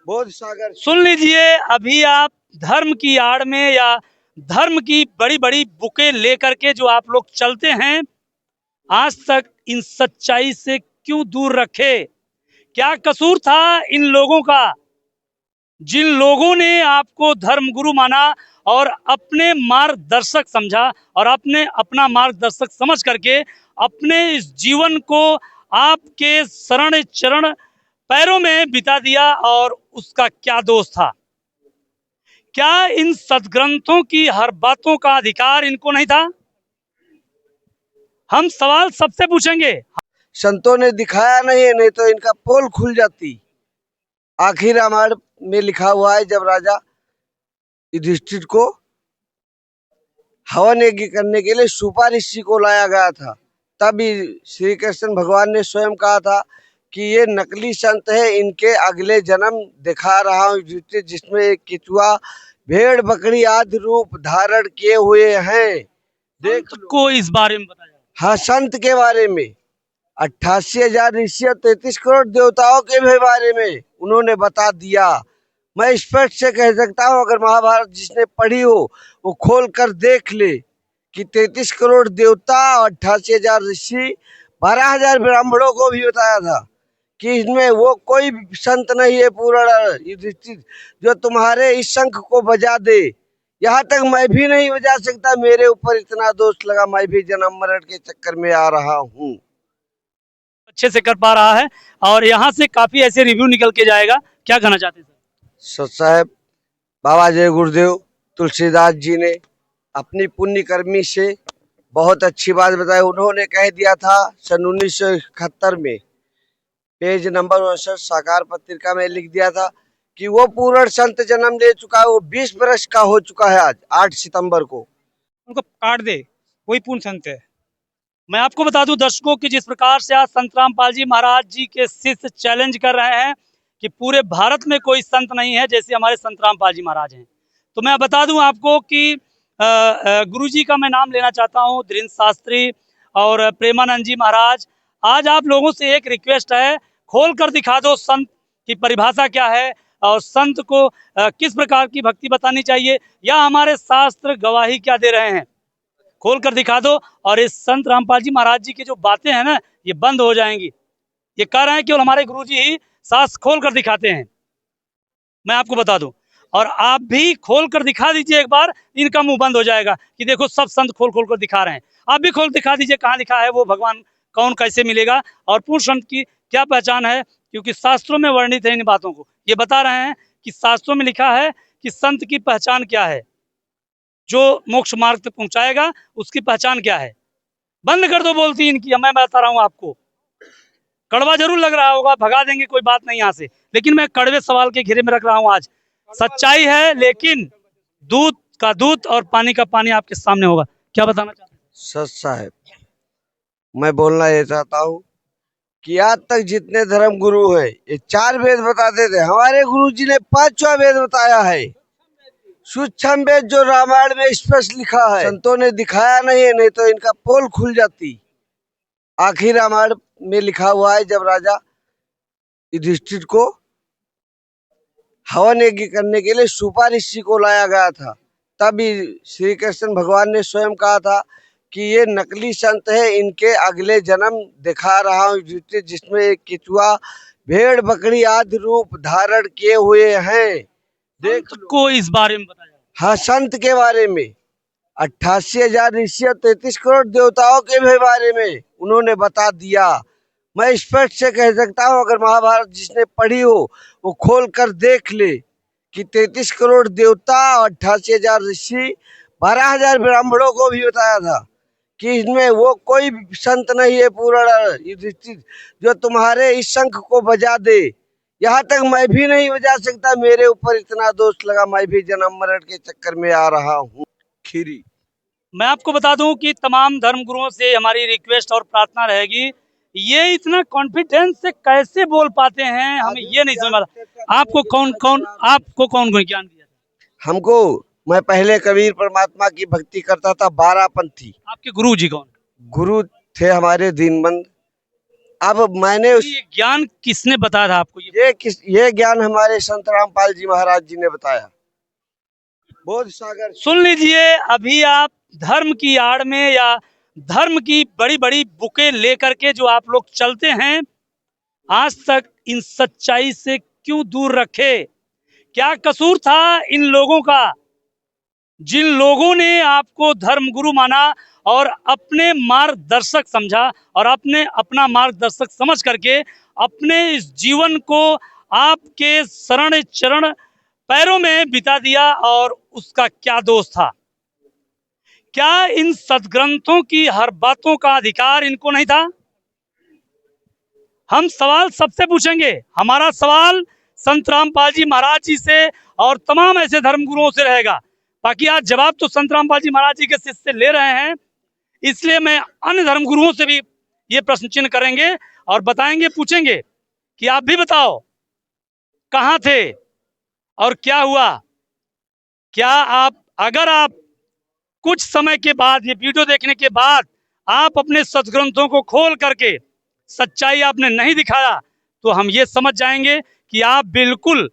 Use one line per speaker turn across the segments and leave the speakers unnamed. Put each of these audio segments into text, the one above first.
बोध सागर।
सुन लीजिए, अभी आप धर्म की आड़ में या धर्म की बड़ी बड़ी बुकें लेकर के जो आप लोग चलते हैं, आज तक इन सच्चाई से क्यों दूर रखे? क्या कसूर था इन लोगों का, जिन लोगों ने आपको धर्मगुरु माना और अपने मार्गदर्शक समझा और अपने अपना मार्गदर्शक समझ करके अपने इस जीवन को आपके शरण चरण पैरों में बिता दिया? और उसका क्या दोष था? क्या इन सदग्रंथों की हर बातों का अधिकार इनको नहीं था? हम सवाल सबसे पूछेंगे।
संतों ने दिखाया नहीं तो इनका पोल खुल जाती। आखिर रामायण में लिखा हुआ है, जब राजा युधिष्ठिर को हवन यज्ञ करने के लिए सुपा ऋषि को लाया गया था, तभी श्री कृष्ण भगवान ने स्वयं कहा था कि ये नकली संत है, इनके अगले जन्म दिखा रहा हूँ युधिष्ठिर, जिसमें एक केचुआ भेड़ बकरी आदि रूप धारण किए हुए हैं। देख
को इस बारे में बताया।
हाँ, संत के बारे में 88,000 ऋषि और 33 करोड़ देवताओं के भी बारे में उन्होंने बता दिया। मैं स्पष्ट से कह सकता हूँ, अगर महाभारत जिसने पढ़ी हो वो खोल कर देख ले कि 33 करोड़ देवता और 88,000 ऋषि, 12,000 ब्राह्मणों को भी बताया था कि इसमें वो कोई संत नहीं है पूर्ण युधिष्ठिर जो तुम्हारे इस शंख को बजा दे। यहाँ तक मैं भी नहीं बजा सकता, मेरे ऊपर इतना दोष लगा, मैं भी जन्म मरण के चक्कर में आ रहा हूँ।
अच्छे से कर पा रहा है और यहाँ से काफी ऐसे रिव्यू निकल के जाएगा। क्या कहना चाहते हैं सर?
सत साहब, बाबा जय गुरुदेव तुलसीदास जी ने अपनी पुण्य कर्मी से बहुत अच्छी बात बताई। उन्होंने कह दिया था सन 1971 में, पेज नंबर 59 साकार पत्रिका में लिख दिया था कि वो पूर्ण संत जन्म ले चुका है, वो 20 वर्ष का हो चुका है आज 8 सितंबर को।
उनको काट दे, वही पूर्ण संत है। मैं आपको बता दूं दर्शकों की, जिस प्रकार से आज संत रामपाल जी महाराज जी के शिष्य चैलेंज कर रहे हैं कि पूरे भारत में कोई संत नहीं है जैसे हमारे संत रामपाल जी महाराज हैं, तो मैं बता दूं आपको कि गुरु जी का मैं नाम लेना चाहता हूं, धीरेन्द्र शास्त्री और प्रेमानंद जी महाराज। आज आप लोगों से एक रिक्वेस्ट है, खोल कर दिखा दो संत की परिभाषा क्या है और संत को किस प्रकार की भक्ति बतानी चाहिए, या हमारे शास्त्र गवाही क्या दे रहे हैं, खोल कर दिखा दो। और इस संत रामपाल जी महाराज जी की जो बातें हैं ना, ये बंद हो जाएंगी। ये कह रहे हैं केवल हमारे गुरुजी ही शास्त्र खोल कर दिखाते हैं। मैं आपको बता दूं, और आप भी खोल कर दिखा दीजिए एक बार, इनका मुंह बंद हो जाएगा कि देखो सब संत खोल खोल कर दिखा रहे हैं। आप भी खोल दिखा दीजिए कहाँ लिखा है वो भगवान कौन कैसे मिलेगा और पूर्ण संत की क्या पहचान है, क्योंकि शास्त्रों में वर्णित है इन बातों को। ये बता रहे हैं कि शास्त्रों में लिखा है कि संत की पहचान क्या है, जो मोक्ष मार्ग तक पहुंचाएगा उसकी पहचान क्या है। बंद कर दो बोलती इनकी। मैं बता रहा हूं आपको, कड़वा जरूर लग रहा होगा, भगा देंगे कोई बात नहीं यहाँ से, लेकिन मैं कड़वे सवाल के घेरे में रख रहा हूं। आज सच्चाई है, लेकिन दूध का दूध और पानी का पानी आपके सामने होगा। क्या बताना चाहते हैं?
सत साहब, मैं बोलना ये चाहता हूँ कि आज तक जितने धर्म गुरु हैं ये 4 वेद बताते थे, हमारे गुरु जी ने 5वां वेद बताया है, सूक्ष्म वेद जो रामायण में स्पष्ट लिखा है। संतों ने दिखाया नहीं तो इनका पोल खुल जाती। आखिर रामायण में लिखा हुआ है, जब राजा युधिष्ठिर को हवन यज्ञ करने के लिए सुपा ऋषि को लाया गया था, तभी श्री कृष्ण भगवान ने स्वयं कहा था कि ये नकली संत है, इनके अगले जन्म दिखा रहा हूँ युधिष्ठिर, जिसमें एक केचुआ भेड़ बकरी आदि रूप धारण किए हुए हैं। देख
को इस बारे में बताया।
हाँ, संत के बारे में 88,000 ऋषि और 33 करोड़ देवताओं के भी बारे में उन्होंने बता दिया। मैं स्पष्ट से कह सकता हूँ, अगर महाभारत जिसने पढ़ी हो वो खोल कर देख ले कि 33 करोड़ देवता और 88,000 ऋषि, 12,000 ब्राह्मणों को भी बताया था कि इसमें वो कोई संत नहीं है पूर्ण युधिष्ठिर जो तुम्हारे इस शंख को बजा दे। यहाँ तक मैं भी नहीं बजा सकता, मेरे ऊपर इतना दोष लगा, मैं भी जन्म मरण के चक्कर में आ रहा हूँ। खीरी,
मैं आपको बता दूं कि तमाम धर्म गुरुओं से हमारी रिक्वेस्ट और प्रार्थना रहेगी, ये इतना कॉन्फिडेंस से कैसे बोल पाते हैं, हमें ये नहीं समझ आता। आपको कौन ज्ञान दिया था?
हमको, मैं पहले कबीर परमात्मा की भक्ति करता था, 12 पंथी।
आपके गुरु जी कौन?
गुरु थे हमारे दीनबंध अब मैंने
ये ज्ञान किसने बताया था आपको?
ये ज्ञान हमारे संत रामपाल जी महाराज जी ने बताया। बोध सागर
सुन लीजिए, अभी आप धर्म की आड़ में या धर्म की बड़ी बड़ी बुकें लेकर के जो आप लोग चलते हैं, आज तक इन सच्चाई से क्यों दूर रखे? क्या कसूर था इन लोगों का, जिन लोगों ने आपको धर्मगुरु माना और अपने मार्गदर्शक समझा और अपना मार्गदर्शक समझ करके अपने इस जीवन को आपके शरण चरण पैरों में बिता दिया? और उसका क्या दोष था? क्या इन सदग्रंथों की हर बातों का अधिकार इनको नहीं था? हम सवाल सबसे पूछेंगे। हमारा सवाल संत रामपाल जी महाराज जी से और तमाम ऐसे धर्मगुरुओं से रहेगा। बाकी आज जवाब तो संत रामपाल जी महाराज जी के शिष्य से ले रहे हैं, इसलिए मैं अन्य धर्मगुरुओं से भी ये प्रश्न चिन्ह करेंगे और बताएंगे, पूछेंगे कि आप भी बताओ कहाँ थे और क्या हुआ। क्या अगर आप कुछ समय के बाद, ये वीडियो देखने के बाद, आप अपने सदग्रंथों को खोल करके सच्चाई आपने नहीं दिखाया, तो हम ये समझ जाएंगे कि आप बिल्कुल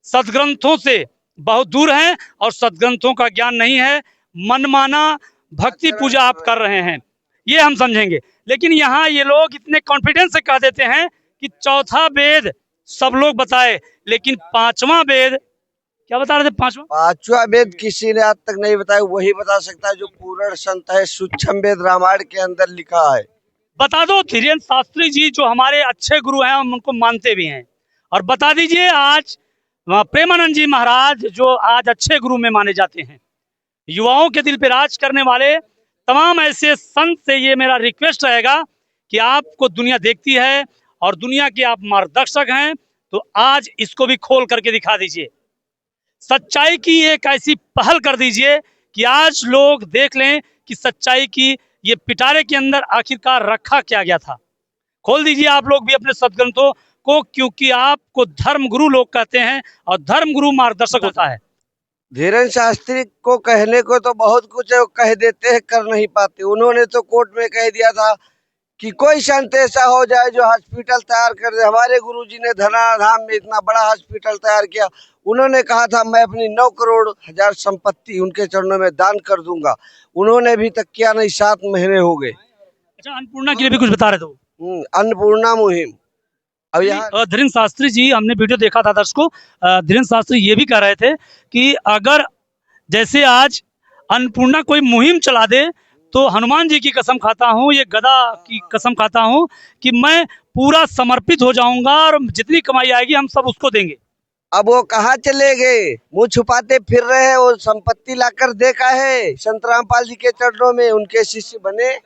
सदग्रंथों से बहुत दूर हैं और सदग्रंथों का ज्ञान नहीं है, मनमाना भक्ति पूजा आप कर रहे हैं, ये हम समझेंगे। लेकिन यहाँ ये लोग इतने कॉन्फिडेंस से कह देते हैं कि चौथा वेद सब लोग बताए, लेकिन पांचवा वेद क्या बता रहे थे?
पांचवा वेद किसी ने आज तक नहीं बताया, वही बता सकता है जो पूर्ण संत है। सूक्ष्म वेद रामायण के अंदर लिखा है।
बता दो धीरेन्द्र शास्त्री जी जो हमारे अच्छे गुरु हैं, हम उनको मानते भी हैं, और बता दीजिए आज प्रेमानंद जी महाराज जो आज अच्छे गुरु में माने जाते हैं, युवाओं के दिल पे राज करने वाले तमाम ऐसे संत से ये मेरा रिक्वेस्ट रहेगा कि आपको दुनिया देखती है और दुनिया के आप मार्गदर्शक हैं, तो आज इसको भी खोल करके दिखा दीजिए। सच्चाई की एक ऐसी पहल कर दीजिए कि आज लोग देख लें कि सच्चाई की ये पिटारे के अंदर आखिरकार रखा क्या गया था। खोल दीजिए आप लोग भी अपने सदग्रंथों को, क्योंकि आपको धर्मगुरु लोग कहते हैं और धर्मगुरु मार्गदर्शक होता है।
धीरेन्द्र शास्त्री को कहने को तो बहुत कुछ है, वो कह देते हैं, कर नहीं पाते। उन्होंने तो कोर्ट में कह दिया था कि कोई संत ऐसा हो जाए जो हॉस्पिटल तैयार कर दे। हमारे गुरुजी ने धनाधाम में इतना बड़ा हॉस्पिटल तैयार किया। उन्होंने कहा था मैं अपनी 9 करोड़ हजार संपत्ति उनके चरणों में दान कर दूंगा। उन्होंने अभी तक किया नहीं, 7 महीने हो गए।
अच्छा, अन्नपूर्णा के लिए भी कुछ बता रहे थे?
अन्नपूर्णा मुहिम। अब यहाँ
धीरेन्द्र शास्त्री जी, हमने वीडियो देखा था दर्शकों, धीरेन्द्र शास्त्री ये भी कह रहे थे कि अगर जैसे आज अन्नपूर्णा कोई मुहिम चला दे तो हनुमान जी की कसम खाता हूँ, ये गदा की कसम खाता हूँ कि मैं पूरा समर्पित हो जाऊंगा और जितनी कमाई आएगी हम सब उसको देंगे।
अब वो कहाँ चले गए? मुंह छुपाते फिर रहे हैं। वो संपत्ति लाकर देखा है संत रामपाल जी के चरणों में, उनके शिष्य बने।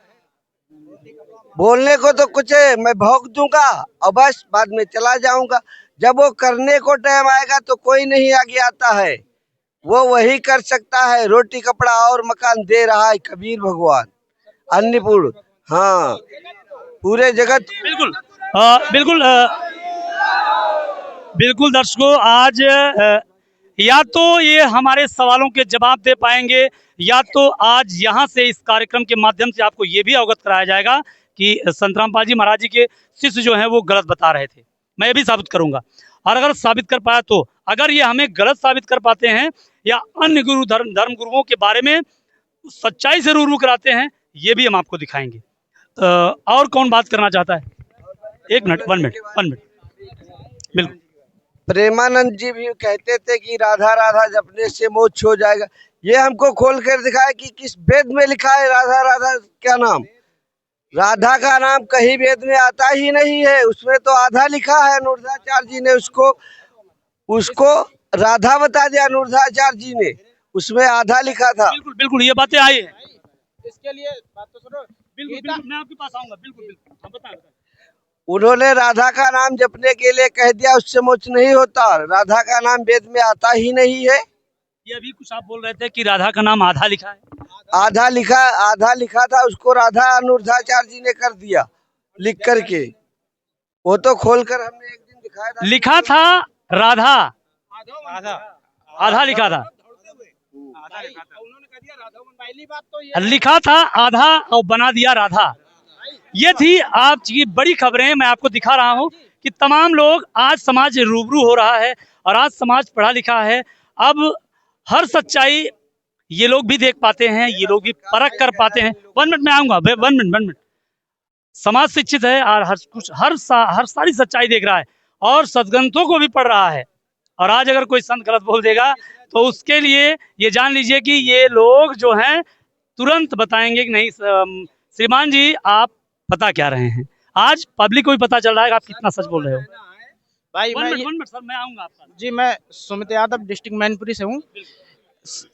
बोलने को तो कुछ है, मैं भोग दूंगा और बस बाद में चला जाऊंगा। जब वो करने को टाइम आएगा तो कोई नहीं आगे आता है। वो वही कर सकता है। रोटी कपड़ा और मकान दे रहा है कबीर भगवान, अन्नपूर्ण। हाँ, पूरे जगत।
बिल्कुल बिल्कुल बिल्कुल दर्शकों, आज या तो ये हमारे सवालों के जवाब दे पाएंगे, या तो आज यहाँ से इस कार्यक्रम के माध्यम से आपको ये भी अवगत कराया जाएगा कि संत रामपाल जी महाराज जी के शिष्य जो हैं वो गलत बता रहे थे। मैं ये भी साबित करूंगा, और अगर साबित कर पाया तो, अगर ये हमें गलत साबित कर पाते हैं या अन्य गुरु धर्म गुरुओं के बारे में सच्चाई से रूबरू कराते हैं, ये भी हम आपको दिखाएंगे। और कौन बात करना चाहता है? 1 मिनट, 1 मिनट। बिल्कुल,
प्रेमानंद जी भी कहते थे कि राधा राधा जपने से मोक्ष हो जाएगा। ये हमको खोल कर दिखाया कि किस वेद में लिखा है राधा राधा क्या नाम। राधा का नाम कहीं वेद में आता ही नहीं है। उसमें तो आधा लिखा है। अनुरुद्धाचार्य जी ने उसको राधा बता दिया। अनुरुद्धाचार्य जी ने उसमें आधा लिखा था।
बिल्कुल बिल्कुल, ये बातें आई है। इसके लिए बात तो सुनो। बिल्कुल मैं आपके पास आऊंगा। बिल्कुल आप बताएं।
उन्होंने राधा का नाम जपने के लिए कह दिया, उससे मोक्ष नहीं होता। राधा का नाम वेद में आता ही नहीं है।
ये अभी कुछ आप बोल रहे थे कि राधा का नाम आधा लिखा है।
आधा लिखा था, उसको राधा अनुरुद्धाचार्य जी ने कर दिया लिख करके। वो तो खोलकर हमने एक दिन दिखाया था।
लिखा था राधा, आधा लिखा था। लिखा था आधा और बना दिया राधा। ये थी आपकी बड़ी खबरें। मैं आपको दिखा रहा हूँ कि तमाम लोग, आज समाज रूबरू हो रहा है और आज समाज पढ़ा लिखा है। अब हर सच्चाई ये लोग भी देख पाते हैं, ये लोग भी परख कर पाते हैं। 1 मिनट में आऊंगा, 1 मिनट। समाज शिक्षित है और हर कुछ हर सारी सच्चाई देख रहा है और सदग्रंथों को भी पढ़ रहा है। और आज अगर कोई संत गलत बोल देगा तो उसके लिए ये जान लीजिए कि ये लोग जो हैं तुरंत बताएंगे कि नहीं श्रीमान जी आप बता क्या रहे हैं। आज पब्लिक को भी पता चल रहा है कि आप कितना सच बोल रहे हो।
भाई
वन
मैं
मिनट 1 मिनट सर, मैं आऊंगा आपका।
जी मैं सुमित यादव डिस्ट्रिक्ट मैनपुरी से हूँ।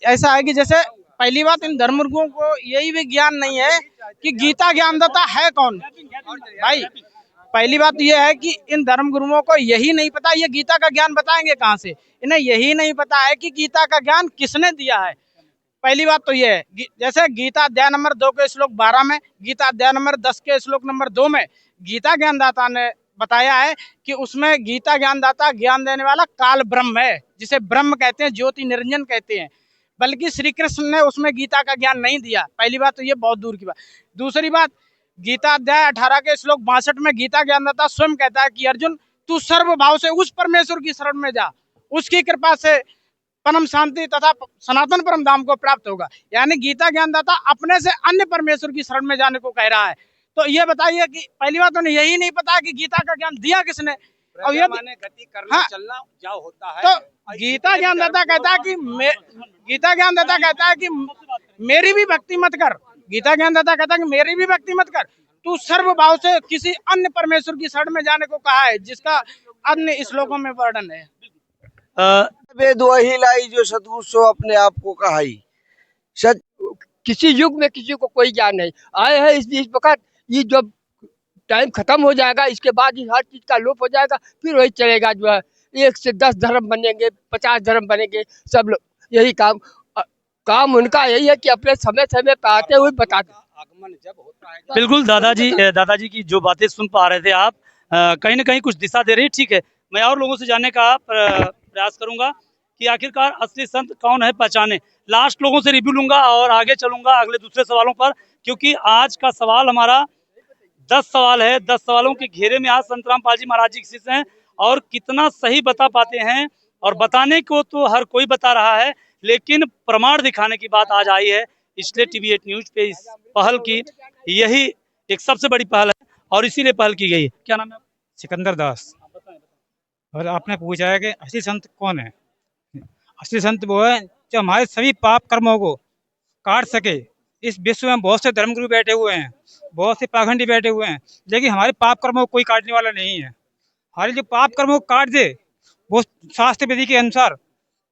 ऐसा है कि जैसे पहली बात, इन धर्मगुरुओं को यही भी ज्ञान नहीं है कि गीता ज्ञानदाता है कौन। भाई पहली बात तो यह है कि इन धर्मगुरुओं को यही नहीं पता, ये गीता का ज्ञान बताएंगे कहाँ से। इन्हें यही नहीं पता है कि गीता का ज्ञान किसने दिया है। पहली बात तो ये है, जैसे गीता अध्याय नंबर 2 के श्लोक 12 में, गीता अध्याय नंबर 10 के श्लोक नंबर 2 में गीता ज्ञानदाता ने बताया है कि उसमें गीता ज्ञानदाता, ज्ञान देने वाला काल ब्रह्म है, जिसे ब्रह्म कहते हैं, ज्योति निरंजन कहते हैं। बल्कि श्री कृष्ण ने उसमें गीता का ज्ञान नहीं दिया। पहली बात तो ये बहुत दूर की बात। दूसरी बात, गीता अध्याय 18 के श्लोक 62 में गीता ज्ञानदाता स्वयं कहता है कि अर्जुन तू सर्व भाव से उस परमेश्वर की शरण में जा, उसकी कृपा से परम शांति तथा सनातन परम धाम को प्राप्त होगा। यानी गीता ज्ञानदाता अपने से अन्य परमेश्वर की शरण में जाने को कह रहा है। तो ये बताइए कि पहली बात उन्हें यही नहीं पता कि गीता का ज्ञान दिया किसने। और ये गति करना, हाँ, चलना जाओ होता है। तो गीता ज्ञानदाता कहता है कि गीता ज्ञानदाता कहता है कि मेरी भी भक्ति मत कर। गीता ज्ञानदाता कहता है कि मेरी भी भक्ति मत कर, तू सर्व भाव से किसी अन्य परमेश्वर की शरण में जाने को कहा है, जिसका अन्य श्लोकों में वर्णन है।
वेद वही लाई जो सतगुरु सो अपने आप को कहाई। सच
किसी युग में किसी को कोई ज्ञान नहीं आए हैं। इस वक्त ये जब टाइम खत्म हो जाएगा, इसके बाद ही हर चीज का लोप हो जाएगा, फिर वही चलेगा। जो है 1 से 10 धर्म बनेंगे, 50 धर्म बनेंगे, सब लोग यही काम उनका यही है कि अपने समय समय पे आते हुए बताते।
आगमन जब होता है।
बिल्कुल दादाजी की जो बातें सुन पा रहे थे आप, कहीं ना कहीं कुछ दिशा दे रही है। ठीक है, मैं और लोगों से जानने का प्रयास करूंगा कि आखिरकार असली संत कौन है, पहचाने। लास्ट लोगों से रिव्यू लूंगा और आगे चलूंगा अगले दूसरे सवालों पर, क्योंकि आज का सवाल हमारा 10 सवाल है। 10 सवालों के घेरे में आज संतराम पाल जी महाराज जी के शिष्य हैं और कितना सही बता पाते हैं। और बताने को तो हर कोई बता रहा है, लेकिन प्रमाण दिखाने की बात आज आई है। इसलिए TV 8 न्यूज पे इस पहल की, यही एक सबसे बड़ी पहल है और इसीलिए पहल की गई है। क्या नाम है?
सिकंदर दास। और आपने पूछा है कि असली संत कौन है। असली संत वो है जो हमारे सभी पाप कर्मों को काट सके। इस विश्व में बहुत से धर्मगुरु बैठे हुए हैं, बहुत से पाखंडी बैठे हुए हैं, लेकिन हमारे पाप कर्मों को कोई काटने वाला नहीं है। हमारे जो पाप कर्मों को काट दे, वो शास्त्र विधि के अनुसार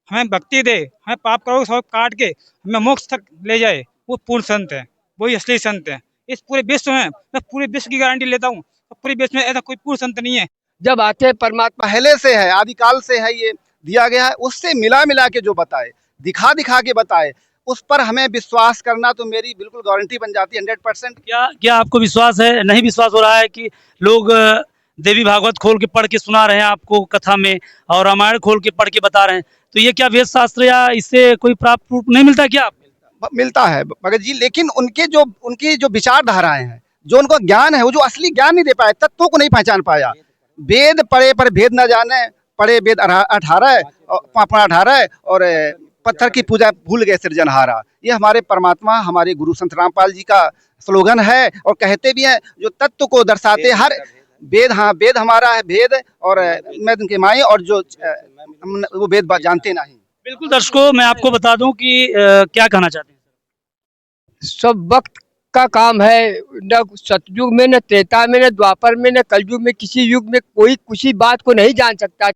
हमें भक्ति दे, हमें पाप कर्मों को सब काट के हमें मोक्ष तक ले जाए, वो पूर्ण संत है, वही असली संत है। इस पूरे विश्व में मैं पूरे विश्व की गारंटी लेता हूँ, पूरे विश्व में ऐसा कोई पूर्ण संत नहीं है।
जब आते हैं परमात्मा
पहले से है, आदिकाल से है, ये दिया गया है। उससे मिला के जो बताए, दिखा के बताए, उस पर हमें विश्वास करना तो मेरी बिल्कुल गारंटी बन जाती है 100%।
क्या आपको विश्वास है? नहीं विश्वास हो रहा है कि लोग देवी भागवत खोल के पढ़ के सुना रहे हैं आपको कथा में और रामायण खोल के पढ़ के बता रहे हैं, तो ये क्या वेद शास्त्र या इससे कोई प्राप्त प्रूफ नहीं मिलता क्या?
मिलता है भगत जी, लेकिन उनकी जो विचारधाराएं हैं, जो उनको ज्ञान है, वो जो असली ज्ञान नहीं दे पाए, तत्वों को नहीं पहचान पाया। वेद पढ़े पर भेद न जाने, पढ़े वेद 18 और पत्थर की पूजा भूल गए सृजनहारा। ये हमारे परमात्मा, हमारे गुरु संत रामपाल जी का स्लोगन है और कहते भी हैं, जो तत्व को दर्शाते हर वेद। हाँ, वेद हमारा है, भेद और मैं उनके माई, और जो वो वेद जानते नहीं।
बिल्कुल दर्शकों, मैं आपको बता दूं कि क्या कहना चाहते हैं।
सब वक्त का काम है। न सतयुग में, न त्रेता में, न द्वापर में, न कलयुग में, किसी युग में कोई किसी बात को नहीं जान सकता।